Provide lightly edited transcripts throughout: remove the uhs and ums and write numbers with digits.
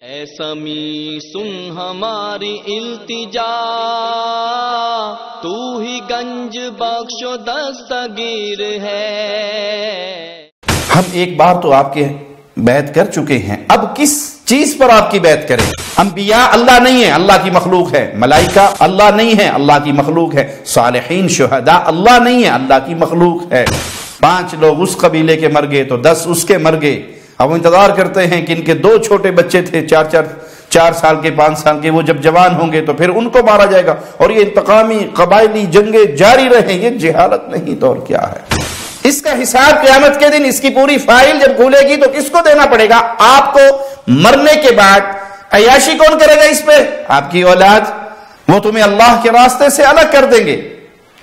اے سمیع سن ہماری التجا، تو ہی گنج بخش و دستگیر ہے۔ ہم ایک بار تو آپ کے بیعت کر چکے ہیں، اب کس چیز پر آپ کی بیعت کریں؟ انبیاء اللہ نہیں ہے، اللہ کی مخلوق ہے۔ ملائکہ اللہ نہیں ہے، اللہ کی مخلوق ہے۔ صالحین شہداء اللہ نہیں ہے، اللہ کی مخلوق ہے۔ 5 لوگ اس قبیلے کے مر گئے تو 10 اس کے مر گئے۔ اب انتظار کرتے ہیں کہ ان کے 2 چھوٹے بچے تھے 4 سال کے 5 سال کے، وہ جب جوان ہوں گے تو پھر ان کو مارا جائے گا، اور یہ انتقامی قبائلی جنگیں جاری رہیں۔ یہ جہالت نہیں تو اور کیا ہے؟ اس کا حساب قیامت کے دن، اس کی پوری فائل جب کھولے گی تو کس کو دینا پڑے گا؟ آپ کو مرنے کے بعد عیاشی کون کرے گا اس پہ؟ آپ کی اولاد، وہ تمہیں اللہ کے راستے سے الگ کر دیں گے۔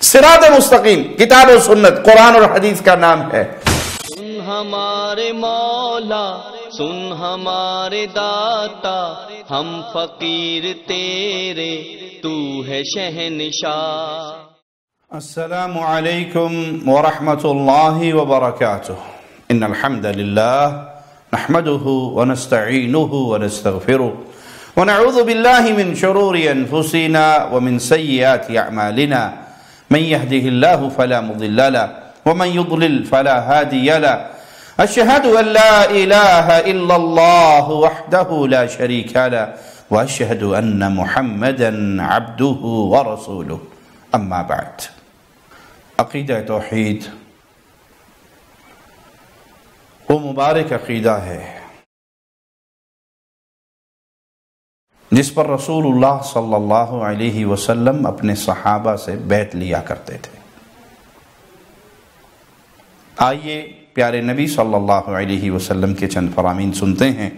صراط مستقیم کتاب و سنت قرآن اور حدیث کا نام ہے۔ سن ہمارے مولا، سن ہمارے داتا، ہم فقیر تیرے، تو ہے شہنشاہ۔ السلام علیکم ورحمۃ اللہ وبرکاتہ۔ ان الحمد للہ نحمده ونستعینه ونستغفره ونعوذ باللہ من شرور انفسنا ومن سیئات اعمالنا، من يهده الله فلا مضل له ومن يضلل فلا هادي له، اشهد ان لا اله الا الله وحده لا شريك له واشهد ان محمدا عبده ورسوله، اما بعد۔ عقیدہ توحید وہ مبارک عقیدہ ہے جس پر رسول اللہ صلی اللہ علیہ وسلم اپنے صحابہ سے بیعت لیا کرتے تھے۔ آئیے پیارے نبی صلی اللہ علیہ وسلم کے چند فرامین سنتے ہیں۔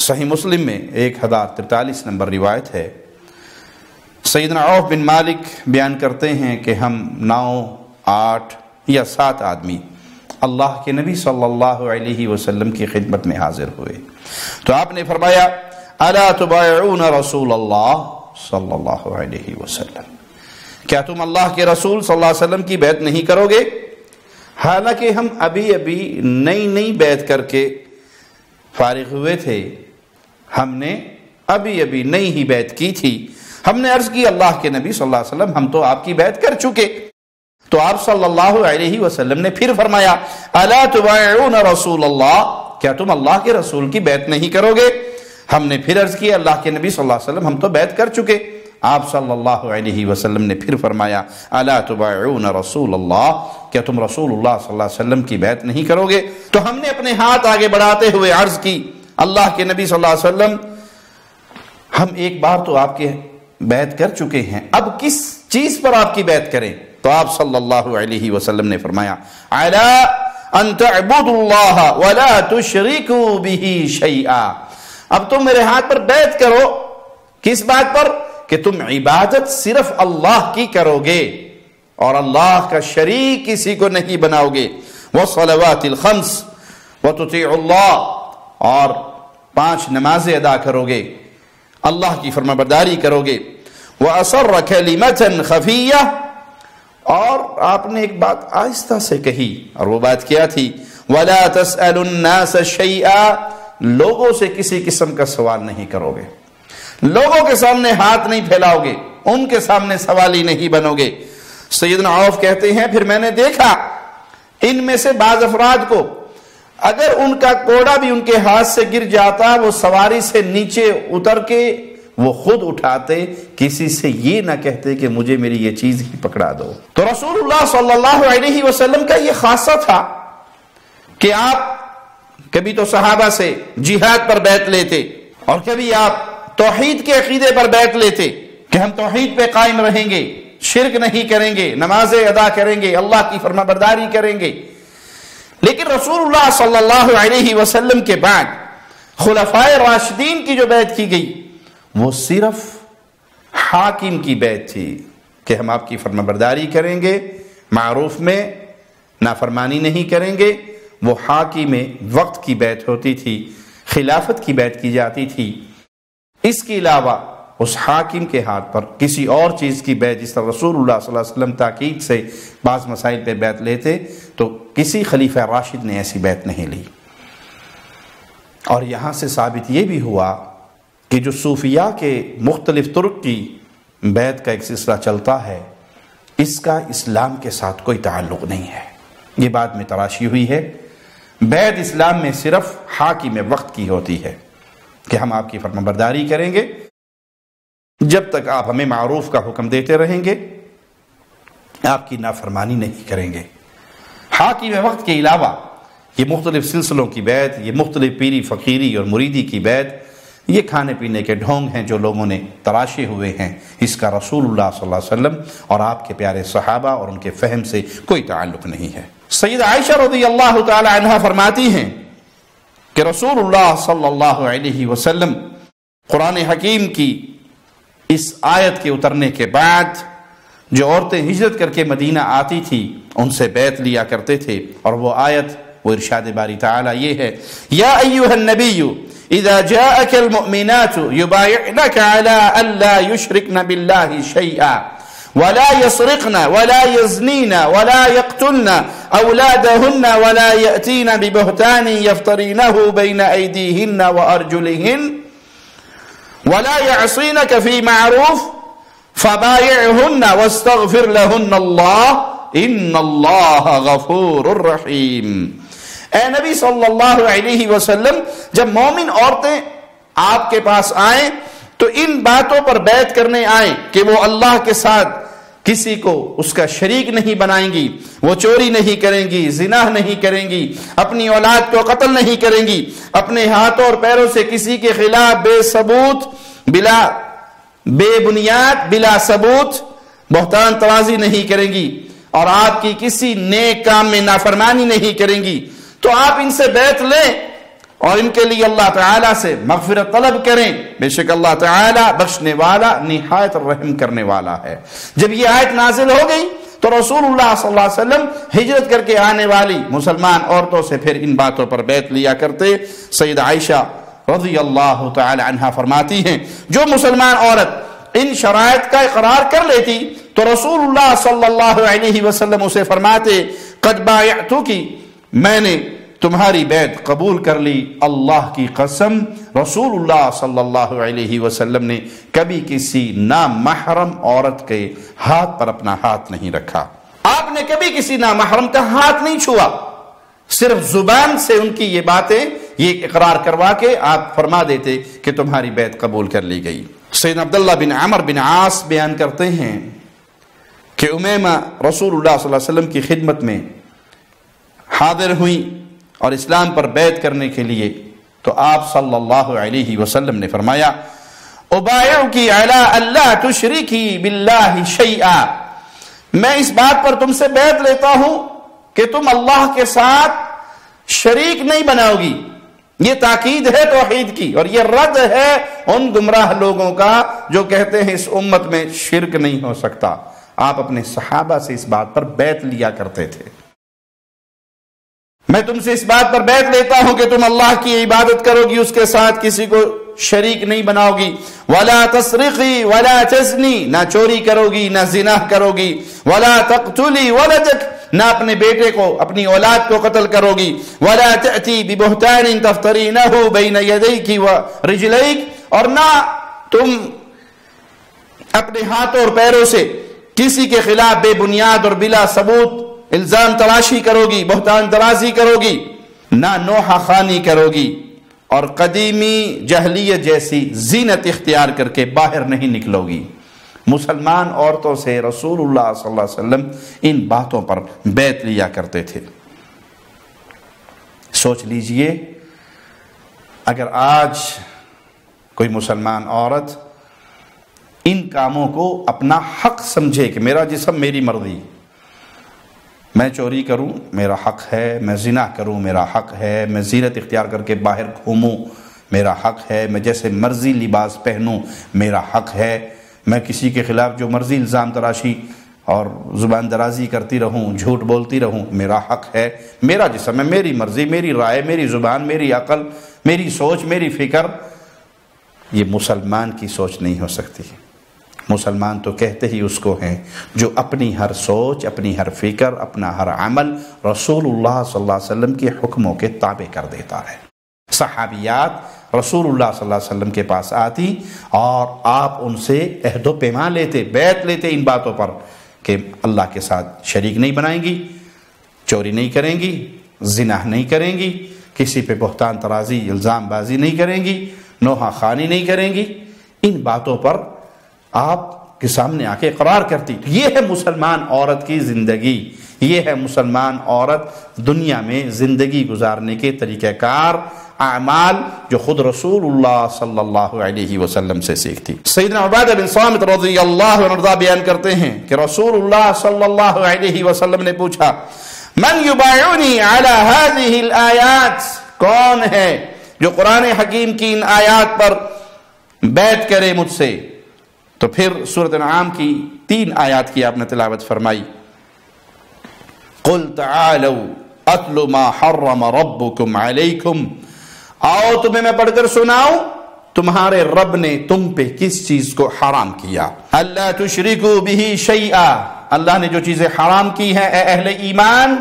صحیح مسلم میں 1043 نمبر روایت ہے۔ سیدنا عوف بن مالک بیان کرتے ہیں کہ ہم 9، 8 یا 7 آدمی اللہ کے نبی صلی اللہ علیہ وسلم کی خدمت میں حاضر ہوئے تو آپ نے فرمایا، الا تبایعون رسول اللہ صلی اللہ علیہ وسلم، کیا تم اللہ کے رسول صلی اللہ علیہ وسلم کی بیعت نہیں کرو گے؟ حالانکہ ہم ابھی نئی بیعت کر کے فارغ ہوئے تھے، ہم نے ابھی نئی ہی بیعت کی تھی۔ ہم نے عرض کی، اللہ کے نبی صلی اللہ علیہ وسلم ہم تو آپ کی بیعت کر چکے۔ تو آپ صلی اللہ علیہ وسلم نے پھر فرمایا، الا تبایعون رسول اللہ، کیا تم اللہ کے رسول کی بیعت نہیں کرو گے؟ ہم نے پھر عرض کی، اللہ کے نبی صلی اللہ علیہ وسلم ہم تو بیعت کر چکے۔ آپ صلی اللہ علیہ وسلم نے پھر فرمایا، الا تبایعون رسول اللہ، کیا تم رسول اللہ صلی اللہ علیہ وسلم کی بیعت نہیں کرو گے؟ تو ہم نے اپنے ہاتھ آگے بڑھاتے ہوئے عرض کی، اللہ کے نبی صلی اللہ علیہ وسلم ہم ایک بار تو آپ کے بیعت کر چکے ہیں، اب کس چیز پر آپ کی بیعت کریں؟ تو آپ صلی اللہ علیہ وسلم نے فرمایا، علی ان تعبدوا اللہ ولا تشرکوا بہ شیئا، اب تم میرے ہاتھ پر بیعت کرو، کس بات پر؟ کہ تم عبادت صرف اللہ کی کرو گے اور اللہ کا شریک کسی کو نہیں بناؤ گے، والصلوات الخمس وتطیعوا اللہ، اور 5 نمازیں ادا کرو گے، اللہ کی فرمانبرداری کرو گے، وَأَصَرَّ كَلِمَةً خَفِيَّةً، اور آپ نے ایک بات آہستہ سے کہی، اور وہ بات کیا تھی؟ وَلَا تَسْأَلُ النَّاسَ شَيْئًا، لوگوں سے کسی قسم کا سوال نہیں کرو گے، لوگوں کے سامنے ہاتھ نہیں پھیلاؤ گے، ان کے سامنے سوالی نہیں بنو گے۔ سیدنا عوف کہتے ہیں، پھر میں نے دیکھا ان میں سے بعض افراد کو اگر ان کا کوڑا بھی ان کے ہاتھ سے گر جاتا، وہ سواری سے نیچے اتر کے وہ خود اٹھاتے، کسی سے یہ نہ کہتے کہ مجھے میری یہ چیز ہی پکڑا دو۔ تو رسول اللہ صلی اللہ علیہ وسلم کا یہ خاصہ تھا کہ آپ کبھی تو صحابہ سے جہاد پر بیعت لیتے، اور کبھی آپ توحید کے عقیدے پر بیعت لیتے کہ ہم توحید پہ قائم رہیں گے، شرک نہیں کریں گے، نمازیں ادا کریں گے، اللہ کی فرمانبرداری کریں گے۔ لیکن رسول اللہ صلی اللہ علیہ وسلم کے بعد خلفائے راشدین کی جو بیعت کی گئی، وہ صرف حاکم کی بیعت تھی کہ ہم آپ کی فرمانبرداری کریں گے، معروف میں نافرمانی نہیں کریں گے۔ وہ حاکم وقت کی بیعت ہوتی تھی، خلافت کی بیعت کی جاتی تھی۔ اس کے علاوہ اس حاکم کے ہاتھ پر کسی اور چیز کی بیعت، جس طرح رسول اللہ صلی اللہ علیہ وسلم تاکید سے بعض مسائل پہ بیعت لیتے، تو کسی خلیفہ راشد نے ایسی بیعت نہیں لی۔ اور یہاں سے ثابت یہ بھی ہوا کہ جو صوفیاء کے مختلف طرق کی بیعت کا ایک سلسلہ چلتا ہے، اس کا اسلام کے ساتھ کوئی تعلق نہیں ہے، یہ بات میں تراشی ہوئی ہے۔ بیعت اسلام میں صرف حاکم وقت کی ہوتی ہے کہ ہم آپ کی فرمانبرداری کریں گے جب تک آپ ہمیں معروف کا حکم دیتے رہیں گے، آپ کی نافرمانی نہیں کریں گے۔ حاکم وقت کے علاوہ یہ مختلف سلسلوں کی بیعت، یہ مختلف پیری فقیری اور مریدی کی بیعت، یہ کھانے پینے کے ڈھونگ ہیں جو لوگوں نے تراشے ہوئے ہیں، اس کا رسول اللہ صلی اللہ علیہ وسلم اور آپ کے پیارے صحابہ اور ان کے فہم سے کوئی تعلق نہیں ہے۔ سیدہ عائشہ رضی اللہ تعالی عنہا فرماتی ہیں کہ رسول اللہ صلی اللہ علیہ وسلم قرآن حکیم کی اس آیت کے اترنے کے بعد جو عورتیں ہجرت کر کے مدینہ آتی تھی ان سے بیعت لیا کرتے تھے، اور وہ آیت، وہ ارشاد باری تعالی یہ ہے، یا ایھا النبی اذا جاءك المؤمنات يبايعنك على الا يشركن بالله شيئا ولا يسرقن ولا يزنين ولا يقتلن اولادهن ولا ياتين ببهتان يفترينه بين ايديهن وارجلهن ولا يعصينك في معروف فبايعهن واستغفر لهن الله ان الله غفور رحيم۔ اے نبی صلی اللہ علیہ وسلم، جب مومن عورتیں آپ کے پاس آئیں تو ان باتوں پر بیعت کرنے آئیں کہ وہ اللہ کے ساتھ کسی کو اس کا شریک نہیں بنائیں گی، وہ چوری نہیں کریں گی، زنا نہیں کریں گی، اپنی اولاد کو قتل نہیں کریں گی، اپنے ہاتھوں اور پیروں سے کسی کے خلاف بے ثبوت، بے بنیاد، بلا ثبوت بہتان طرازی نہیں کریں گی، اور آپ کی کسی نیک کام میں نافرمانی نہیں کریں گی، تو آپ ان سے بیعت لیں اور ان کے لیے اللہ تعالیٰ سے مغفرت طلب کریں، بے شک اللہ تعالیٰ بخشنے والا نہایت رحم کرنے والا ہے۔ جب یہ آیت نازل ہو گئی تو رسول اللہ صلی اللہ علیہ وسلم ہجرت کر کے آنے والی مسلمان عورتوں سے پھر ان باتوں پر بیعت لیا کرتے۔ سیدہ عائشہ رضی اللہ تعالی عنہا فرماتی ہیں جو مسلمان عورت ان شرائط کا اقرار کر لیتی تو رسول اللہ صلی اللہ علیہ وسلم اسے فرماتے، قد بایعتکی، میں نے تمہاری بیعت قبول کر لی، اللہ کی قسم رسول اللہ صلی اللہ علیہ وسلم نے کبھی کسی نامحرم عورت کے ہاتھ پر اپنا ہاتھ نہیں رکھا، آپ نے کبھی کسی نامحرم کا ہاتھ نہیں چھوا، صرف زبان سے ان کی یہ باتیں، یہ اقرار کروا کے آپ فرما دیتے کہ تمہاری بیعت قبول کر لی گئی۔ سیدنا عبداللہ بن عمر بن عاص بیان کرتے ہیں کہ امیمہ رسول اللہ صلی اللہ علیہ وسلم کی خدمت میں حاضر ہوئی اور اسلام پر بیعت کرنے کے لیے، تو آپ صلی اللہ علیہ وسلم نے فرمایا، ابایعکی علی اللہ تشرکی باللہ شیئا، میں اس بات پر تم سے بیعت لیتا ہوں کہ تم اللہ کے ساتھ شریک نہیں بناؤ گی۔ یہ تاکید ہے توحید کی، اور یہ رد ہے ان گمراہ لوگوں کا جو کہتے ہیں اس امت میں شرک نہیں ہو سکتا۔ آپ اپنے صحابہ سے اس بات پر بیعت لیا کرتے تھے، میں تم سے اس بات پر بیعت لیتا ہوں کہ تم اللہ کی عبادت کرو گی، اس کے ساتھ کسی کو شریک نہیں بناؤ گی، ولا تسرقی ولا تزنی، نہ چوری کرو گی نہ زنا کرو گی، ولا تقتلی ولدک، نہ اپنے بیٹے کو، اپنی اولاد کو قتل کرو گی، ولا تأتی ببہتان تفترینہ بین یدیک ورجلیک، اور نہ تم اپنے ہاتھوں اور پیروں سے کسی کے خلاف بے بنیاد اور بلا ثبوت الزام تراشی کرو گی، بہتان درازی کرو گی، نہ نوحہ خوانی کرو گی، اور قدیمی جہلیت جیسی زینت اختیار کر کے باہر نہیں نکلو گی۔ مسلمان عورتوں سے رسول اللہ صلی اللہ علیہ وسلم ان باتوں پر بیعت لیا کرتے تھے۔ سوچ لیجئے اگر آج کوئی مسلمان عورت ان کاموں کو اپنا حق سمجھے کہ میرا جسم میری مرضی، میں چوری کروں میرا حق ہے، میں زنا کروں میرا حق ہے، میں زینت اختیار کر کے باہر گھوموں میرا حق ہے، میں جیسے مرضی لباس پہنوں میرا حق ہے، میں کسی کے خلاف جو مرضی الزام تراشی اور زبان درازی کرتی رہوں، جھوٹ بولتی رہوں میرا حق ہے، میرا جسم ہے، میری مرضی، میری رائے، میری زبان، میری عقل، میری سوچ، میری فکر۔ یہ مسلمان کی سوچ نہیں ہو سکتی۔ مسلمان تو کہتے ہی اس کو ہیں جو اپنی ہر سوچ، اپنی ہر فکر، اپنا ہر عمل رسول اللہ صلی اللہ علیہ وسلم کے حکموں کے تابع کر دیتا ہے۔ صحابیات رسول اللہ صلی اللہ علیہ وسلم کے پاس آتی اور آپ ان سے عہد و پیمان لیتے، بیعت لیتے ان باتوں پر کہ اللہ کے ساتھ شریک نہیں بنائیں گی، چوری نہیں کریں گی، زنا نہیں کریں گی، کسی پہ بہتان ترازی الزام بازی نہیں کریں گی، نوحہ خوانی نہیں کریں گی. ان باتوں پر آپ کے سامنے آ کے اقرار کرتی. یہ ہے مسلمان عورت کی زندگی، یہ ہے مسلمان عورت دنیا میں زندگی گزارنے کے طریقہ کار، اعمال جو خود رسول اللہ صلی اللہ علیہ وسلم سے سیکھتی. سیدنا عبادہ بن صامت رضی اللہ عنہ بیان کرتے ہیں کہ رسول اللہ صلی اللہ علیہ وسلم نے پوچھا من یبایعنی علی هذه الآیات، کون ہے جو قرآن حکیم کی ان آیات پر بیعت کرے مجھ سے؟ تو پھر سورۃ انعام کی 3 آیات کی آپ نے تلاوت فرمائی. قل تعالوا اتل ما حرم ربکم علیکم، آؤ تمہیں میں پڑھ کر سناؤں تمہارے رب نے تم پہ کس چیز کو حرام کیا. اللہ تشرکوا بہ شیئا، اللہ نے جو چیزیں حرام کی ہیں اے اہل ایمان،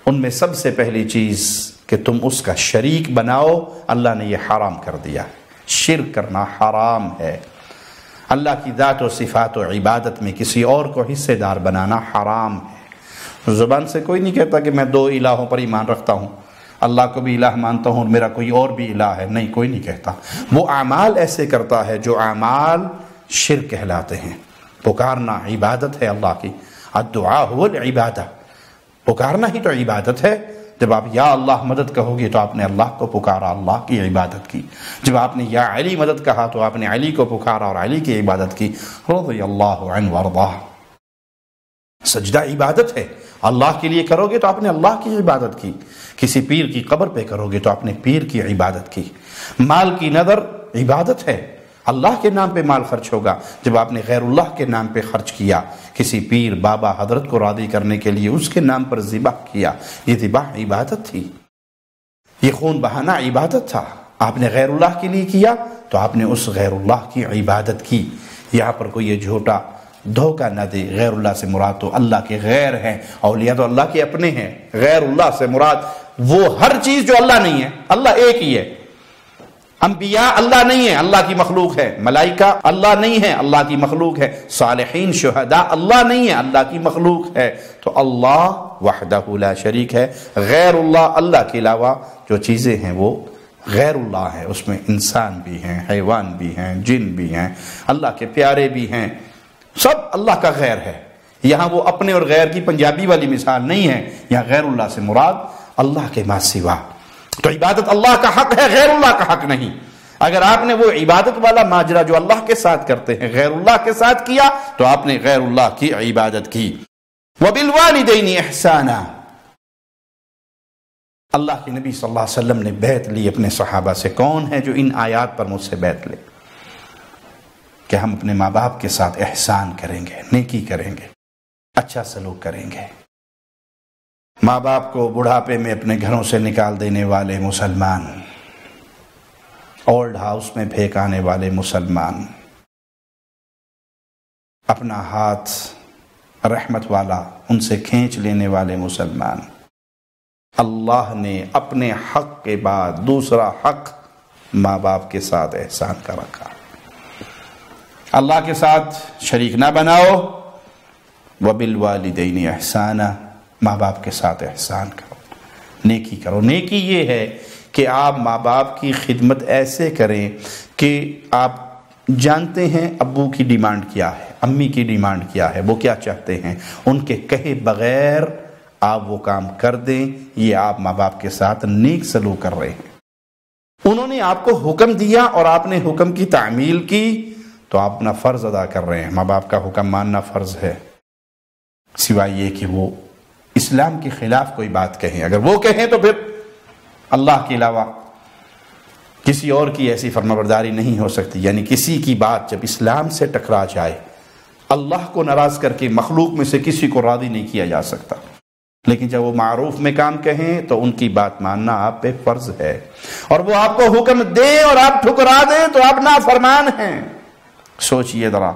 ان میں سب سے پہلی چیز کہ تم اس کا شریک بناؤ، اللہ نے یہ حرام کر دیا. شرک کرنا حرام ہے. اللہ کی ذات و صفات و عبادت میں کسی اور کو حصے دار بنانا حرام ہے. زبان سے کوئی نہیں کہتا کہ میں 2 الہوں پر ایمان رکھتا ہوں، اللہ کو بھی الہ مانتا ہوں اور میرا کوئی اور بھی الہ ہے. نہیں، کوئی نہیں کہتا. وہ اعمال ایسے کرتا ہے جو اعمال شرک کہلاتے ہیں. پکارنا عبادت ہے اللہ کی. الدعاء هو العبادہ، پکارنا ہی تو عبادت ہے. جب آپ یا اللہ مدد کہو گے تو آپ نے اللہ کو پکارا، اللہ کی عبادت کی. جب آپ نے یا علی مدد کہا تو آپ نے علی کو پکارا اور علی کی عبادت کی. رضی اللہ عنہ وارضاہ. سجدہ عبادت ہے، اللہ کے لیے کرو گے تو آپ نے اللہ کی عبادت کی. کسی پیر کی قبر پہ کرو گے تو آپ نے پیر کی عبادت کی. مال کی نظر عبادت ہے، اللہ کے نام پہ مال خرچ ہوگا. جب آپ نے غیر اللہ کے نام پہ خرچ کیا، کسی پیر بابا حضرت کو راضی کرنے کے لیے اس کے نام پر ذبح کیا، یہ ذبح عبادت تھی. یہ خون بہانا عبادت تھا. آپ نے غیر اللہ کے لیے کیا تو آپ نے اس غیر اللہ کی عبادت کی. یہاں پر کوئی یہ جھوٹا دھوکہ نہ دے. غیر اللہ سے مراد تو اللہ کے غیر ہیں، اولیاء تو اللہ کے اپنے ہیں. غیر اللہ سے مراد وہ ہر چیز جو اللہ نہیں ہے. اللہ ایک ہی ہے. انبیاء اللہ نہیں ہے، اللہ کی مخلوق ہے. ملائکہ اللہ نہیں ہے، اللہ کی مخلوق ہے. صالحین شہداء اللہ نہیں ہے، اللہ کی مخلوق ہے. تو اللہ وحدہ لا شریک ہے. غیر اللہ، اللہ کے علاوہ جو چیزیں ہیں وہ غیر اللہ ہے. اس میں انسان بھی ہیں، حیوان بھی ہیں، جن بھی ہیں، اللہ کے پیارے بھی ہیں. سب اللہ کا غیر ہے. یہاں وہ اپنے اور غیر کی پنجابی والی مثال نہیں ہے. یہاں غیر اللہ سے مراد اللہ کے ما سوا. تو عبادت اللہ کا حق ہے، غیر اللہ کا حق نہیں. اگر آپ نے وہ عبادت والا ماجرا جو اللہ کے ساتھ کرتے ہیں غیر اللہ کے ساتھ کیا تو آپ نے غیر اللہ کی عبادت کی. وَبِالْوَالِدَيْنِ إِحْسَانًا، اللہ کے نبی صلی اللہ علیہ وسلم نے بیعت لی اپنے صحابہ سے. کون ہے جو ان آیات پر مجھ سے بیعت لے کہ ہم اپنے ماں باپ کے ساتھ احسان کریں گے، نیکی کریں گے، اچھا سلوک کریں گے. ماں باپ کو بڑھاپے میں اپنے گھروں سے نکال دینے والے مسلمان، اولڈ ہاؤس میں پھینکانے والے مسلمان، اپنا ہاتھ رحمت والا ان سے کھینچ لینے والے مسلمان، اللہ نے اپنے حق کے بعد دوسرا حق ماں باپ کے ساتھ احسان کا رکھا. اللہ کے ساتھ شریک نہ بناؤ. وَبِالْوَالِدَيْنِ إِحْسَانًا، ماں باپ کے ساتھ احسان کرو، نیکی کرو. نیکی یہ ہے کہ آپ ماں باپ کی خدمت ایسے کریں کہ آپ جانتے ہیں ابو کی ڈیمانڈ کیا ہے، امی کی ڈیمانڈ کیا ہے، وہ کیا چاہتے ہیں، ان کے کہے بغیر آپ وہ کام کر دیں. یہ آپ ماں باپ کے ساتھ نیک سلوک کر رہے ہیں. انہوں نے آپ کو حکم دیا اور آپ نے حکم کی تعمیل کی تو آپ اپنا فرض ادا کر رہے ہیں. ماں باپ کا حکم ماننا فرض ہے، سوائے یہ کہ وہ اسلام کے خلاف کوئی بات کہیں. اگر وہ کہیں تو پھر اللہ کے علاوہ کسی اور کی ایسی فرمانبرداری نہیں ہو سکتی. یعنی کسی کی بات جب اسلام سے ٹکرا جائے، اللہ کو ناراض کر کے مخلوق میں سے کسی کو راضی نہیں کیا جا سکتا. لیکن جب وہ معروف میں کام کہیں تو ان کی بات ماننا آپ پہ فرض ہے. اور وہ آپ کو حکم دیں اور آپ ٹھکرا دیں تو آپ نافرمان ہیں. سوچئے ذرا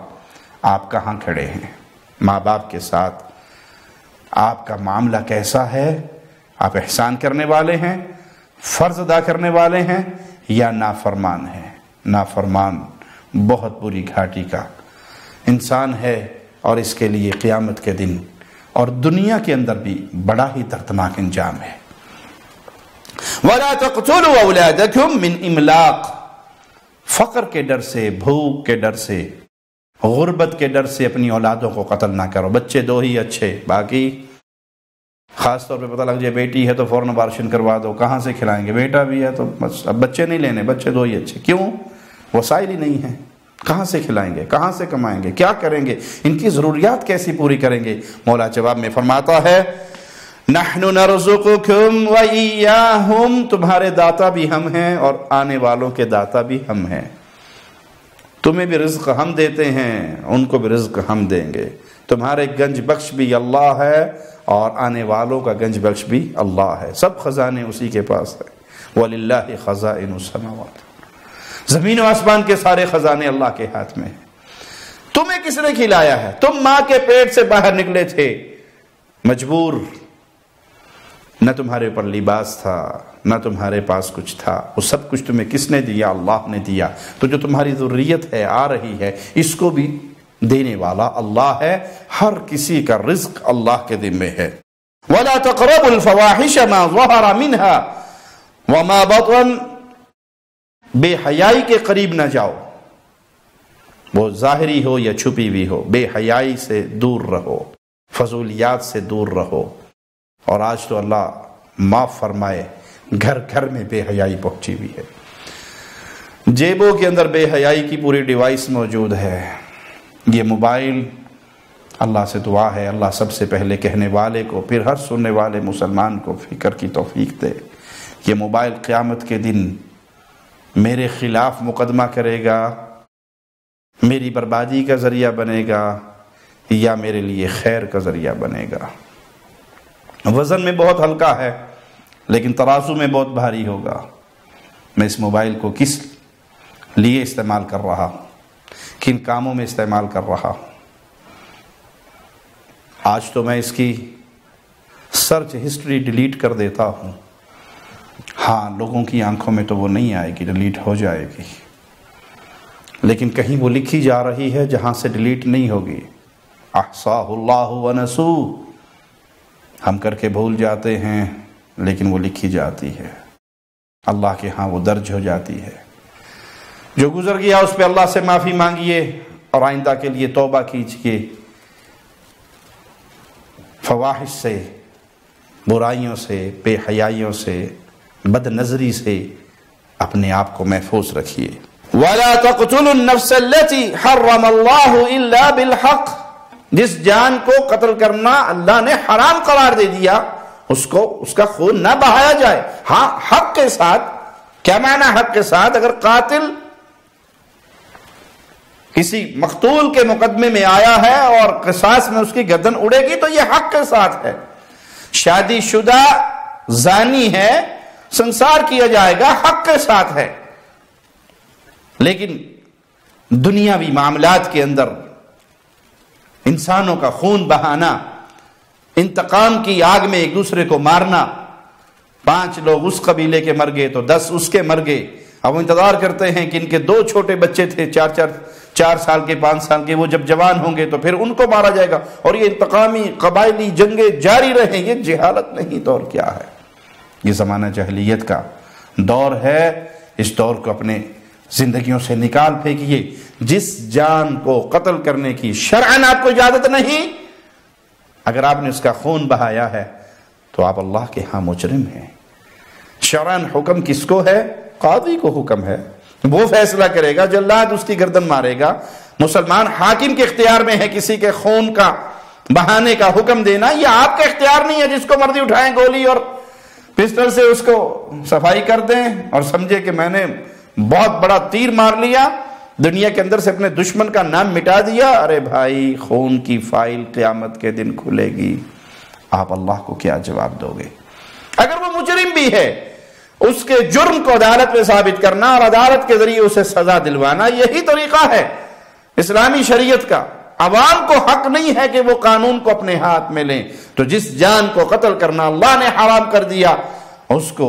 آپ کہاں کھڑے ہیں. ماں باپ کے ساتھ آپ کا معاملہ کیسا ہے؟ آپ احسان کرنے والے ہیں، فرض ادا کرنے والے ہیں، یا نافرمان ہے۔ نافرمان بہت بری گھاٹی کا انسان ہے، اور اس کے لیے قیامت کے دن اور دنیا کے اندر بھی بڑا ہی دردناک انجام ہے۔ وَلَا تَقْتُلُوا أَوْلَادَكُمْ مِنْ إِمْلَاقٍ، فقر کے ڈر سے، بھوک کے ڈر سے، غربت کے ڈر سے اپنی اولادوں کو قتل نہ کرو۔ بچے دو ہی اچھے، باقی خاص طور پہ پتہ لگ جائے بیٹی ہے تو فوراً ابارشن کروا دو، کہاں سے کھلائیں گے؟ بیٹا بھی ہے تو بس اب بچے نہیں لینے، بچے دو ہی اچھے۔ کیوں؟ وسائل ہی نہیں ہیں، کہاں سے کھلائیں گے؟ کہاں سے کمائیں گے؟ کیا کریں گے؟ ان کی ضروریات کیسی پوری کریں گے؟ مولا جواب میں فرماتا ہے نحن نرزقکم وإیاہم، تمہارے داتا بھی ہم ہیں اور آنے والوں کے داتا بھی ہم ہیں۔ تمہیں بھی رزق ہم دیتے ہیں، ان کو بھی رزق ہم دیں گے۔ تمہارے گنج بخش بھی اللہ ہے اور آنے والوں کا گنج بخش بھی اللہ ہے۔ سب خزانے اسی کے پاس ہیں۔ وَلِلَّهِ خَزَائِنُ السَّمَاوَاتِ، زمین و آسمان کے سارے خزانے اللہ کے ہاتھ میں ہیں۔ تمہیں کس نے کھلایا ہے؟ تم ماں کے پیٹ سے باہر نکلے تھے مجبور، نہ تمہارے اوپر لباس تھا، نہ تمہارے پاس کچھ تھا، وہ سب کچھ تمہیں کس نے دیا؟ اللہ نے دیا۔ تو جو تمہاری ذریت ہے آ رہی ہے، اس کو بھی دینے والا اللہ ہے۔ ہر کسی کا رزق اللہ کے ذمے ہے۔ وَلَا تَقْرَبُوا الْفَوَاحِشَ مَا ظَهَرَ مِنْهَا وَمَا بَطَنَ، بے حیائی کے قریب نہ جاؤ، وہ ظاہری ہو یا چھپی ہوئی ہو، بے حیائی سے دور رہو، فضولیات سے دور رہو۔ اور آج تو اللہ معاف فرمائے، گھر گھر میں بے حیائی پہنچی ہوئی ہے، جیبوں کے اندر بے حیائی کی پوری ڈیوائس موجود ہے۔ یہ موبائل، اللہ سے دعا ہے اللہ سب سے پہلے کہنے والے کو پھر ہر سننے والے مسلمان کو فکر کی توفیق دے۔ یہ موبائل قیامت کے دن میرے خلاف مقدمہ کرے گا، میری بربادی کا ذریعہ بنے گا یا میرے لیے خیر کا ذریعہ بنے گا۔ وزن میں بہت ہلکا ہے لیکن ترازو میں بہت بھاری ہوگا۔ میں اس موبائل کو کس لیے استعمال کر رہا ہوں، کن کاموں میں استعمال کر رہا ہوں؟ آج تو میں اس کی سرچ ہسٹری ڈیلیٹ کر دیتا ہوں۔ ہاں، لوگوں کی آنکھوں میں تو وہ نہیں آئے گی، ڈیلیٹ ہو جائے گی، لیکن کہیں وہ لکھی جا رہی ہے جہاں سے ڈیلیٹ نہیں ہوگی۔ احصاہ اللہ ونسوہ، ہم کر کے بھول جاتے ہیں لیکن وہ لکھی جاتی ہے، اللہ کے ہاں وہ درج ہو جاتی ہے۔ جو گزر گیا اس پہ اللہ سے معافی مانگیے اور آئندہ کے لیے توبہ کیجیے۔ فواحش سے، برائیوں سے، بے حیائیوں سے، بد نظری سے اپنے آپ کو محفوظ رکھیے۔ وَلَا تَقْتُلُوا النَّفْسَ الَّتِي حَرَّمَ اللَّهُ إِلَّا بِالْحَقِّ، جس جان کو قتل کرنا اللہ نے حرام قرار دے دیا اس کا خون نہ بہایا جائے۔ ہاں، حق کے ساتھ۔ کیا معنی حق کے ساتھ؟ اگر قاتل کسی مقتول کے مقدمے میں آیا ہے اور قصاص میں اس کی گردن اڑے گی تو یہ حق کے ساتھ ہے۔ شادی شدہ زانی ہے، سنسار کیا جائے گا، حق کے ساتھ ہے۔ لیکن دنیاوی معاملات کے اندر انسانوں کا خون بہانا، انتقام کی آگ میں ایک دوسرے کو مارنا، 5 لوگ اس قبیلے کے مر گئے تو 10 اس کے مر گئے۔ اب وہ انتظار کرتے ہیں کہ ان کے 2 چھوٹے بچے تھے 4 سال کے 5 سال کے، وہ جب جوان ہوں گے تو پھر ان کو مارا جائے گا، اور یہ انتقامی قبائلی جنگیں جاری رہیں۔ یہ جہالت نہیں تو اور کیا ہے؟ یہ زمانہ جاہلیت کا دور ہے۔ اس دور کو اپنے زندگیوں سے نکال پھینکیے۔ جس جان کو قتل کرنے کی شرعاً آپ کو اجازت نہیں، اگر آپ نے اس کا خون بہایا ہے تو آپ اللہ کے ہاں مجرم ہیں۔ شرعاً حکم کس کو ہے؟ قاضی کو حکم ہے، وہ فیصلہ کرے گا، جلاد اس کی گردن مارے گا۔ مسلمان حاکم کے اختیار میں ہے کسی کے خون کا بہانے کا حکم دینا، یہ آپ کا اختیار نہیں ہے۔ جس کو مرضی اٹھائیں گولی اور پسٹل سے اس کو صفائی کر دیں اور سمجھے کہ میں نے بہت بڑا تیر مار لیا، دنیا کے اندر سے اپنے دشمن کا نام مٹا دیا۔ ارے بھائی، خون کی فائل قیامت کے دن کھلے گی، آپ اللہ کو کیا جواب دو گے؟ اگر وہ مجرم بھی ہے، اس کے جرم کو عدالت میں ثابت کرنا اور عدالت کے ذریعے اسے سزا دلوانا، یہی طریقہ ہے اسلامی شریعت کا۔ عوام کو حق نہیں ہے کہ وہ قانون کو اپنے ہاتھ میں لیں۔ تو جس جان کو قتل کرنا اللہ نے حرام کر دیا، اس کو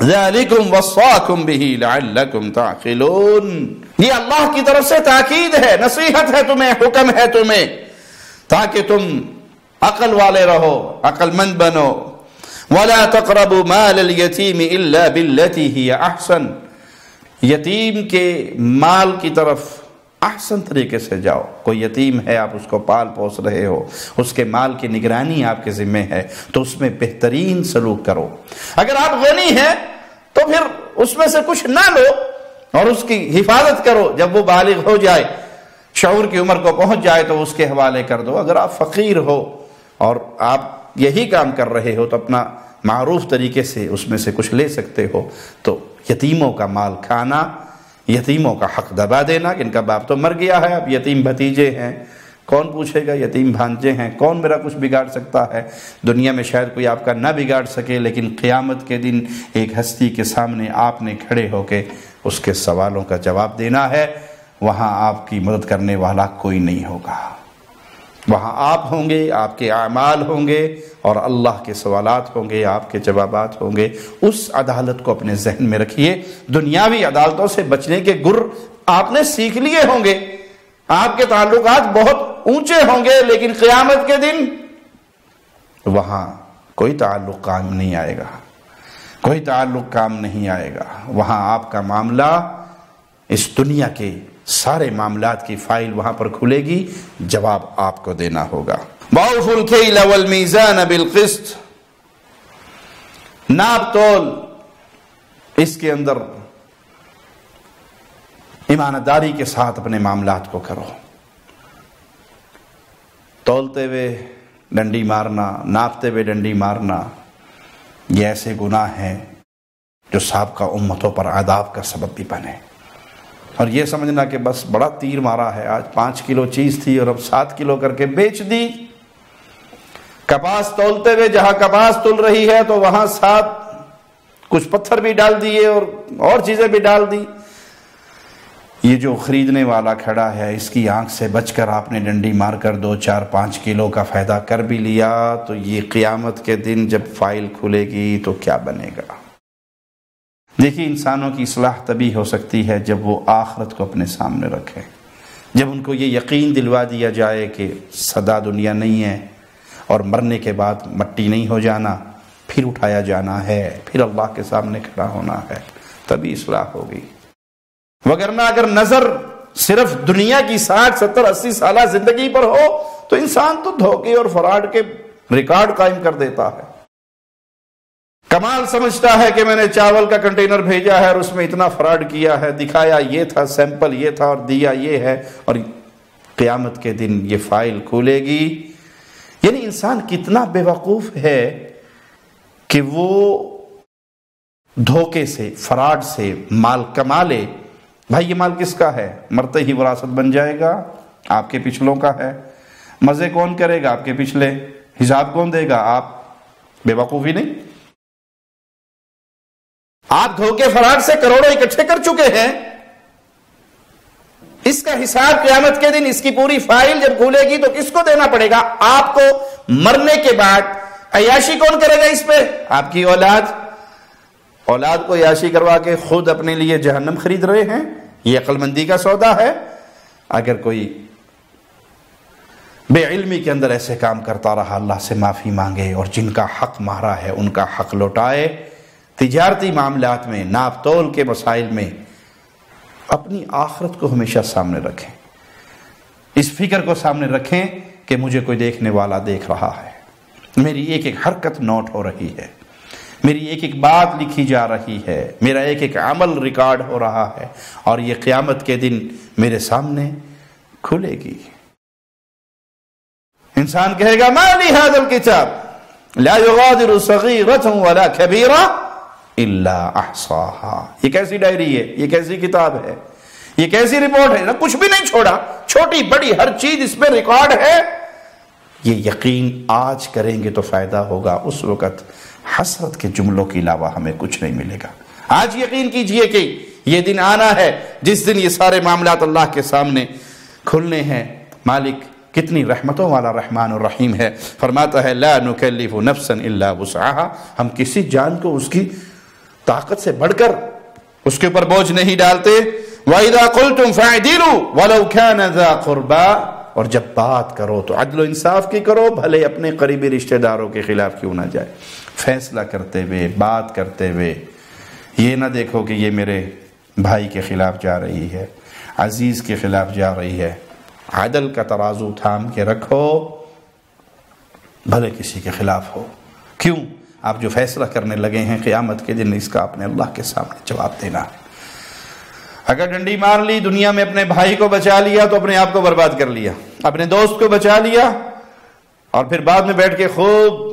ذَلِكُمْ وَصَّاكُمْ بِهِ لَعَلَّكُمْ تَعْقِلُونَ، یہ اللہ کی طرف سے تاکید ہے، نصیحت ہے تمہیں، حکم ہے تمہیں، تاکہ تم عقل والے رہو، عقل مند بنو۔ وَلَا تَقْرَبُوا مَالَ الْيَتِيمِ إِلَّا بِالَّتِي هِيَ أَحْسَنُ، یتیم کے مال کی طرف احسن طریقے سے جاؤ۔ کوئی یتیم ہے، آپ اس کو پال پوس رہے ہو، اس کے مال کی نگرانی آپ کے ذمہ ہے، تو اس میں بہترین سلوک کرو۔ اگر آپ غنی ہیں تو پھر اس میں سے کچھ نہ لو اور اس کی حفاظت کرو، جب وہ بالغ ہو جائے، شعور کی عمر کو پہنچ جائے تو اس کے حوالے کر دو۔ اگر آپ فقیر ہو اور آپ یہی کام کر رہے ہو تو اپنا معروف طریقے سے اس میں سے کچھ لے سکتے ہو۔ تو یتیموں کا مال کھانا، یتیموں کا حق دبا دینا، کہ ان کا باپ تو مر گیا ہے، اب یتیم بھتیجے ہیں، کون پوچھے گا، یتیم بھانجے ہیں، کون میرا کچھ بگاڑ سکتا ہے؟ دنیا میں شاید کوئی آپ کا نہ بگاڑ سکے، لیکن قیامت کے دن ایک ہستی کے سامنے آپ نے کھڑے ہو کے اس کے سوالوں کا جواب دینا ہے۔ وہاں آپ کی مدد کرنے والا کوئی نہیں ہوگا، وہاں آپ ہوں گے، آپ کے اعمال ہوں گے اور اللہ کے سوالات ہوں گے، آپ کے جوابات ہوں گے۔ اس عدالت کو اپنے ذہن میں رکھیے۔ دنیاوی عدالتوں سے بچنے کے گر آپ نے سیکھ لیے ہوں گے، آپ کے تعلقات بہت اونچے ہوں گے، لیکن قیامت کے دن وہاں کوئی تعلق کام نہیں آئے گا، کوئی تعلق کام نہیں آئے گا۔ وہاں آپ کا معاملہ، اس دنیا کے سارے معاملات کی فائل وہاں پر کھلے گی، جواب آپ کو دینا ہوگا۔ وَأَوْفُوا الْكَيْلَ وَالْمِيزَانَ بِالْقِسْطِ، ناپ تول، اس کے اندر ایمانداری کے ساتھ اپنے معاملات کو کرو۔ تولتے ہوئے ڈنڈی مارنا، ناپتے ہوئے ڈنڈی مارنا، یہ ایسے گناہ ہیں جو سابقہ امتوں پر عذاب کا سبب بھی بنے۔ اور یہ سمجھنا کہ بس بڑا تیر مارا ہے، آج 5 کلو چیز تھی اور اب 7 کلو کر کے بیچ دی۔ کپاس تولتے ہوئے جہاں کپاس تل رہی ہے تو وہاں 7 کچھ پتھر بھی ڈال دیے اور چیزیں بھی ڈال دی۔ یہ جو خریدنے والا کھڑا ہے، اس کی آنکھ سے بچ کر آپ نے ڈنڈی مار کر 2 4 5 کلو کا فائدہ کر بھی لیا، تو یہ قیامت کے دن جب فائل کھلے گی تو کیا بنے گا؟ دیکھیے، انسانوں کی اصلاح تبھی ہو سکتی ہے جب وہ آخرت کو اپنے سامنے رکھیں، جب ان کو یہ یقین دلوا دیا جائے کہ سدا دنیا نہیں ہے اور مرنے کے بعد مٹی نہیں ہو جانا، پھر اٹھایا جانا ہے، پھر اللہ کے سامنے کھڑا ہونا ہے، تبھی اصلاح ہوگی۔ وگرنہ اگر نظر صرف دنیا کی 60 70 80 سالہ زندگی پر ہو تو انسان تو دھوکے اور فراڈ کے ریکارڈ قائم کر دیتا ہے۔ کمال سمجھتا ہے کہ میں نے چاول کا کنٹینر بھیجا ہے اور اس میں اتنا فراڈ کیا ہے، دکھایا یہ تھا، سیمپل یہ تھا اور دیا یہ ہے، اور قیامت کے دن یہ فائل کھولے گی۔ یعنی انسان کتنا بے وقوف ہے کہ وہ دھوکے سے، فراڈ سے مال کما لے۔ بھائی یہ مال کس کا ہے؟ مرتے ہی وراثت بن جائے گا، آپ کے پچھلوں کا ہے۔ مزے کون کرے گا؟ آپ کے پچھلے۔ حساب کون دے گا؟ آپ۔ بے وقوفی نہیں؟ آپ دھوکے فراڈ سے کروڑوں اکٹھے کر چکے ہیں، اس کا حساب قیامت کے دن، اس کی پوری فائل جب کھولے گی تو کس کو دینا پڑے گا؟ آپ کو۔ مرنے کے بعد عیاشی کون کرے گا اس پہ؟ آپ کی اولاد۔ اولاد کو عیاشی کروا کے خود اپنے لیے جہنم خرید رہے ہیں، یہ عقل مندی کا سودا ہے؟ اگر کوئی بے علمی کے اندر ایسے کام کرتا رہا، اللہ سے معافی مانگے اور جن کا حق مارا ہے ان کا حق لوٹائے۔ تجارتی معاملات میں، ناپ تول کے مسائل میں اپنی آخرت کو ہمیشہ سامنے رکھیں، اس فکر کو سامنے رکھیں کہ مجھے کوئی دیکھنے والا دیکھ رہا ہے، میری ایک ایک حرکت نوٹ ہو رہی ہے، میری ایک ایک بات لکھی جا رہی ہے، میرا ایک ایک عمل ریکارڈ ہو رہا ہے، اور یہ قیامت کے دن میرے سامنے کھلے گی۔ انسان کہے گا ما لی ھذا الکتاب لا یغادر صغیرۃ ولا کبیرۃ الا احصاها، یہ کیسی ڈائری ہے، یہ کیسی کتاب ہے، یہ کیسی رپورٹ ہے، نہ کچھ بھی نہیں چھوڑا، چھوٹی بڑی ہر چیز اس میں ریکارڈ ہے۔ یہ یقین آج کریں گے تو فائدہ ہوگا، اس وقت حسرت کے جملوں کے علاوہ ہمیں کچھ نہیں ملے گا۔ آج یقین کیجئے کہ یہ دن آنا ہے جس دن یہ سارے معاملات اللہ کے سامنے کھلنے ہیں۔ مالک کتنی رحمتوں والا رحمان الرحیم ہے. فرماتا ہے لا نکلف نفسا الا وسعها، ہم کسی جان کو اس کی طاقت سے بڑھ کر اس کے اوپر بوجھ نہیں ڈالتے. وَإِذَا قُلْتُمْ فَاعْدِلُوا وَلَوْ كَانَ ذَا قُرْبَى، اور جب بات کرو تو عدل و انصاف کی کرو، بھلے اپنے قریبی رشتہ داروں کے خلاف کیوں نہ جائے. فیصلہ کرتے ہوئے، بات کرتے ہوئے یہ نہ دیکھو کہ یہ میرے بھائی کے خلاف جا رہی ہے، عزیز کے خلاف جا رہی ہے. عدل کا ترازو تھام کے رکھو، بھلے کسی کے خلاف ہو. کیوں؟ آپ جو فیصلہ کرنے لگے ہیں قیامت کے دن اس کا اپنے اللہ کے سامنے جواب دینا ہے. اگر ڈنڈی مار لی، دنیا میں اپنے بھائی کو بچا لیا تو اپنے آپ کو برباد کر لیا، اپنے دوست کو بچا لیا، اور پھر بعد میں بیٹھ کے خوب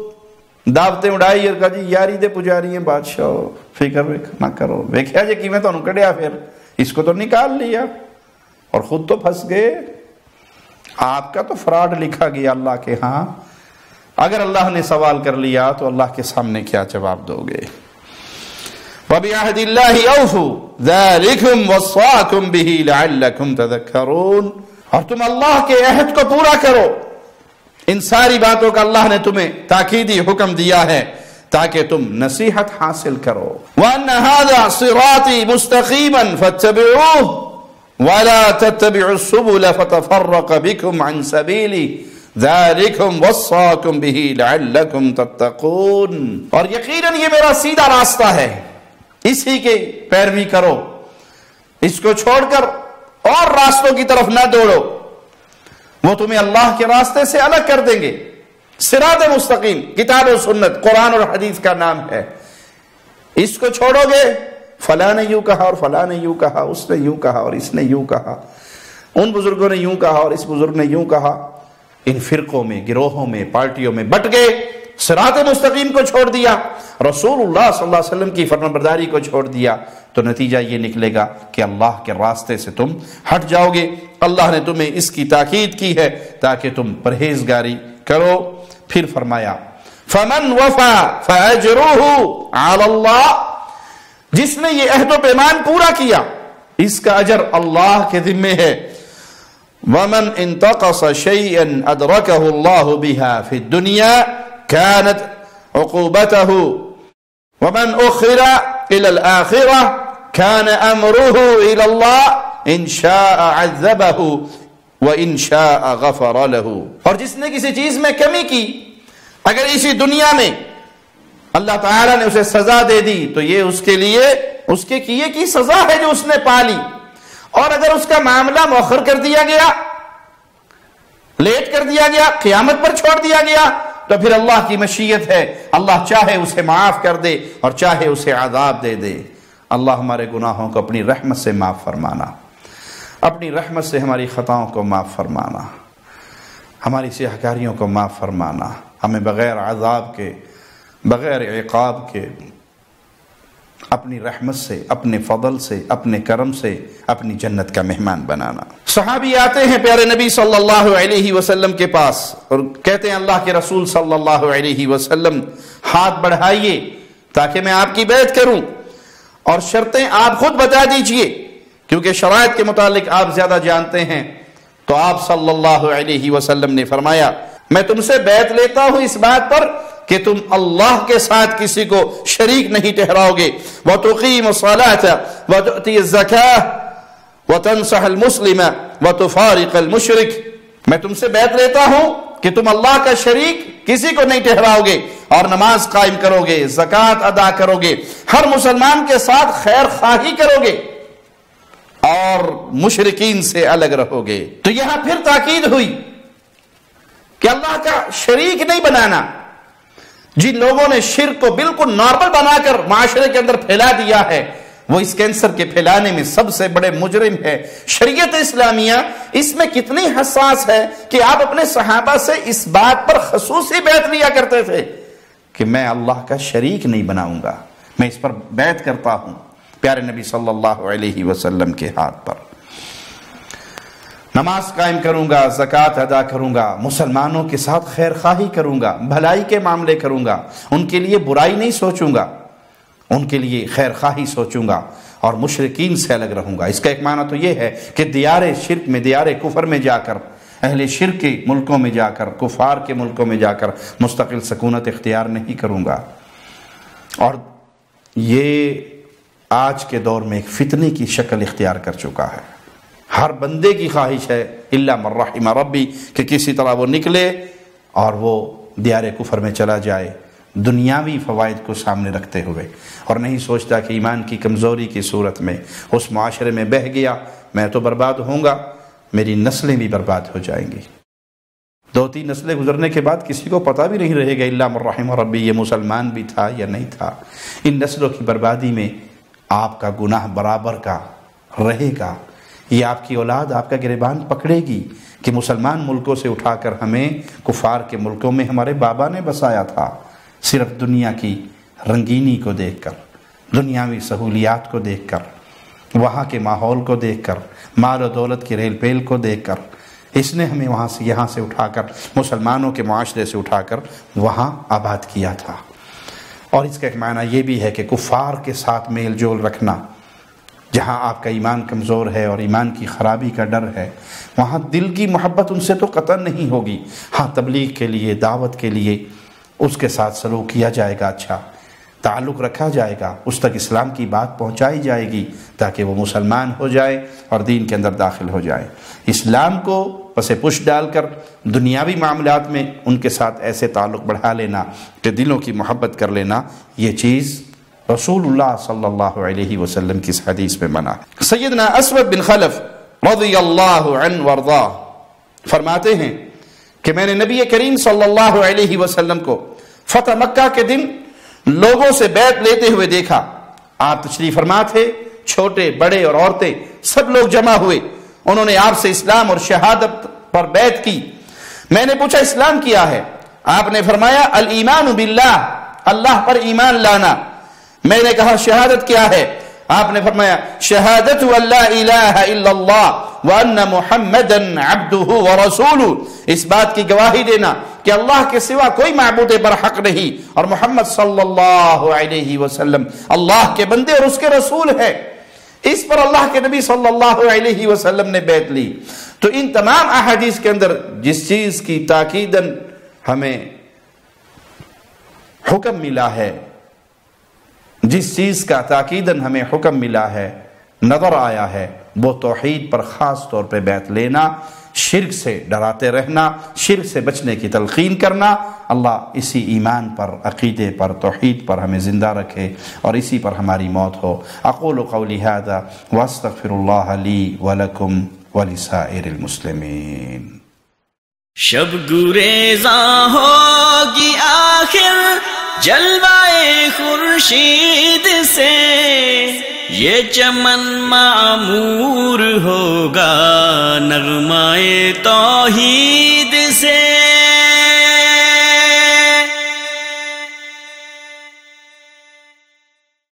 دعوتیں اڑائی اور کہا جی یاری دے پجاری ہیں بادشاہ، فکر نہ کرو، ویکھیا جی کی میں تو کڈیا، پھر اس کو تو نکال لیا اور خود تو پھنس گئے. آپ کا تو فراڈ لکھا گیا اللہ کے ہاں. اگر اللہ نے سوال کر لیا تو اللہ کے سامنے کیا جواب دو گے؟ وَبِعَهْدِ اللَّهِ أَوْفُوا ذَلِكُمْ وَصَّاكُمْ بِهِ لَعَلَّكُمْ تَذَكَّرُونَ، اور تم اللہ کے عہد کو پورا کرو. ان ساری باتوں کا اللہ نے تمہیں تاکیدی حکم دیا ہے تاکہ تم نصیحت حاصل کرو. وَأَنَّ هَذَا صِرَاطِي مُسْتَقِيمًا فَاتَّبِعُوهُ وَلَا تَتَّبِعُوا السُّبُلَ فَتَفَرَّقَ بِكُمْ عَنْ سَبِيلِهِ ذَلِكُمْ وَصَّاكُمْ بِهِ لَعَلَّكُمْ تَتَّقُونَ، اور یقیناً یہ میرا سیدھا راستہ ہے، اسی کے پیروی کرو، اس کو چھوڑ کر اور راستوں کی طرف نہ دوڑو، وہ تمہیں اللہ کے راستے سے الگ کر دیں گے. صراط مستقیم کتاب و سنت قرآن اور حدیث کا نام ہے. اس کو چھوڑو گے فلاں نے یوں کہا اور فلاں نے یوں کہا، اس نے یوں کہا اور اس نے یوں کہا، ان بزرگوں نے یوں کہا اور اس بزرگ نے یوں کہا. ان فرقوں میں، گروہوں میں، پارٹیوں میں بٹ گئے، صراط مستقیم کو چھوڑ دیا، رسول اللہ صلی اللہ علیہ وسلم کی فرمانبرداری کو چھوڑ دیا، تو نتیجہ یہ نکلے گا کہ اللہ کے راستے سے تم ہٹ جاؤ گے. اللہ نے تمہیں اس کی تاکید کی ہے تاکہ تم پرہیزگاری کرو. پھر فرمایا فَمَنْ وَفَى فَأَجْرُهُ عَلَى اللَّهِ، جس نے یہ عہد و پیمان پورا کیا اس کا اجر اللہ کے ذمے ہے. وَمَنْ انتقص شَيْئًا أَدْرَكَهُ اللَّهُ بِهَا فِي الدُّنْيَا كَانَتْ عُقُوبَتَهُ وَمَنْ أُخِّرَ إِلَى الْآخِرَةِ كَانَ أَمْرُهُ إِلَى اللَّهِ إِنْ شَاءَ عَذَّبَهُ وَإِنْ شَاءَ غَفَرَ لَهُ، اور جس نے کسی چیز میں کمی کی، اگر اسی دنیا میں اللہ تعالیٰ نے اسے سزا دے دی تو یہ اس کے لیے اس کے کیے کی سزا ہے جو اس نے پالی، اور اگر اس کا معاملہ مؤخر کر دیا گیا، لیٹ کر دیا گیا، قیامت پر چھوڑ دیا گیا، تو پھر اللہ کی مشیت ہے، اللہ چاہے اسے معاف کر دے اور چاہے اسے عذاب دے دے. اللہ ہمارے گناہوں کو اپنی رحمت سے معاف فرمانا، اپنی رحمت سے ہماری خطاؤں کو معاف فرمانا، ہماری سیاہکاریوں کو معاف فرمانا، ہمیں بغیر عذاب کے، بغیر عقاب کے، اپنی رحمت سے، اپنے فضل سے، اپنے کرم سے اپنی جنت کا مہمان بنانا. صحابی آتے ہیں پیارے نبی صلی اللہ علیہ وسلم کے پاس اور کہتے ہیں اللہ کے رسول صلی اللہ علیہ وسلم ہاتھ بڑھائیے تاکہ میں آپ کی بیعت کروں، اور شرطیں آپ خود بتا دیجئے کیونکہ شرائط کے متعلق آپ زیادہ جانتے ہیں. تو آپ صلی اللہ علیہ وسلم نے فرمایا میں تم سے بیعت لیتا ہوں اس بات پر کہ تم اللہ کے ساتھ کسی کو شریک نہیں ٹھہراؤ گے. وَتُقِيمُ الصَّلَاةَ وَتُؤْتِي الزَّكَاةَ وَتَنْصَحَ الْمُسْلِمَ وَتُفَارِقَ الْمُشْرِكَ، میں تم سے بیعت لیتا ہوں کہ تم اللہ کا شریک کسی کو نہیں ٹھہراؤ گے، اور نماز قائم کرو گے، زکوٰۃ ادا کرو گے، ہر مسلمان کے ساتھ خیر خواہی کرو گے، اور مشرکین سے الگ رہو گے. تو یہاں پھر تاکید ہوئی کہ اللہ کا شریک نہیں بنانا. جن لوگوں نے شرک کو بالکل نارمل بنا کر معاشرے کے اندر پھیلا دیا ہے وہ اس کینسر کے پھیلانے میں سب سے بڑے مجرم ہے. شریعت اسلامیہ اس میں کتنی حساس ہے کہ آپ اپنے صحابہ سے اس بات پر خصوصی بیعت لیا کرتے تھے کہ میں اللہ کا شریک نہیں بناؤں گا، میں اس پر بیعت کرتا ہوں پیارے نبی صلی اللہ علیہ وسلم کے ہاتھ پر. نماز قائم کروں گا، زکوٰۃ ادا کروں گا، مسلمانوں کے ساتھ خیر خواہی کروں گا، بھلائی کے معاملے کروں گا، ان کے لیے برائی نہیں سوچوں گا، ان کے لیے خیر خواہی سوچوں گا، اور مشرکین سے الگ رہوں گا. اس کا ایک معنی تو یہ ہے کہ دیار شرک میں، دیار کفر میں جا کر اہل شرک کے ملکوں میں جا کر، کفار کے ملکوں میں جا کر مستقل سکونت اختیار نہیں کروں گا۔ اور یہ آج کے دور میں ایک فتنے کی شکل اختیار کر چکا ہے۔ ہر بندے کی خواہش ہے الا من رحم ربی کہ کسی طرح وہ نکلے اور وہ دیار کفر میں چلا جائے، دنیاوی فوائد کو سامنے رکھتے ہوئے، اور نہیں سوچتا کہ ایمان کی کمزوری کی صورت میں اس معاشرے میں بہہ گیا میں تو برباد ہوں گا، میری نسلیں بھی برباد ہو جائیں گی۔ 2-3 نسلیں گزرنے کے بعد کسی کو پتہ بھی نہیں رہے گا الا من رحم ربی یہ مسلمان بھی تھا یا نہیں تھا۔ ان نسلوں کی بربادی میں آپ کا گناہ برابر کا رہے گا۔ یہ آپ کی اولاد آپ کا گریبان پکڑے گی کہ مسلمان ملکوں سے اٹھا کر ہمیں کفار کے ملکوں میں ہمارے بابا نے بسایا تھا، صرف دنیا کی رنگینی کو دیکھ کر، دنیاوی سہولیات کو دیکھ کر، وہاں کے ماحول کو دیکھ کر، مال و دولت کی ریل پیل کو دیکھ کر، اس نے ہمیں وہاں سے یہاں سے اٹھا کر مسلمانوں کے معاشرے سے اٹھا کر وہاں آباد کیا تھا۔ اور اس کا ایک معنی یہ بھی ہے کہ کفار کے ساتھ میل جول رکھنا، جہاں آپ کا ایمان کمزور ہے اور ایمان کی خرابی کا ڈر ہے، وہاں دل کی محبت ان سے تو قطعاً نہیں ہوگی۔ ہاں تبلیغ کے لیے، دعوت کے لیے اس کے ساتھ سلوک کیا جائے گا، اچھا تعلق رکھا جائے گا، اس تک اسلام کی بات پہنچائی جائے گی تاکہ وہ مسلمان ہو جائے اور دین کے اندر داخل ہو جائے۔ اسلام کو پس پش ڈال کر دنیاوی معاملات میں ان کے ساتھ ایسے تعلق بڑھا لینا کہ دلوں کی محبت کر لینا، یہ چیز رسول اللہ صلی اللہ علیہ وسلم کی اس حدیث میں منع ہے۔ سیدنا اسود بن خلف رضی اللہ عنہ وارضاہ فرماتے ہیں کہ میں نے نبی کریم صلی اللہ علیہ وسلم کو فتح مکہ کے دن لوگوں سے بیعت لیتے ہوئے دیکھا۔ آپ تشریف فرما تھے، چھوٹے بڑے اور عورتیں سب لوگ جمع ہوئے، انہوں نے آپ سے اسلام اور شہادت پر بیعت کی۔ میں نے پوچھا اسلام کیا ہے؟ آپ نے فرمایا الایمان باللہ، اللہ پر ایمان لانا۔ میں نے کہا شہادت کیا ہے؟ آپ نے فرمایا شہادت ان لا الہ الا اللہ وان محمدا عبدہ ورسولہ، اس بات کی گواہی دینا کہ اللہ کے سوا کوئی معبود برحق نہیں اور محمد صلی اللہ علیہ وسلم اللہ کے بندے اور اس کے رسول ہے۔ اس پر اللہ کے نبی صلی اللہ علیہ وسلم نے بیعت لی۔ تو ان تمام احادیث کے اندر جس چیز کی تاکیداً ہمیں حکم ملا ہے، جس چیز کا تاکیداً ہمیں حکم ملا ہے، نظر آیا ہے، وہ توحید پر خاص طور پہ بیعت لینا، شرک سے ڈراتے رہنا، شرک سے بچنے کی تلقین کرنا۔ اللہ اسی ایمان پر، عقیدے پر، توحید پر ہمیں زندہ رکھے اور اسی پر ہماری موت ہو۔ اقول قولی ھذا واستغفر اللہ لی ولکم ولسائر المسلمین۔ شب گریزاں ہوگی آخر جلوائے خورشید سے، یہ چمن معمور ہوگا نغمہ توحید سے۔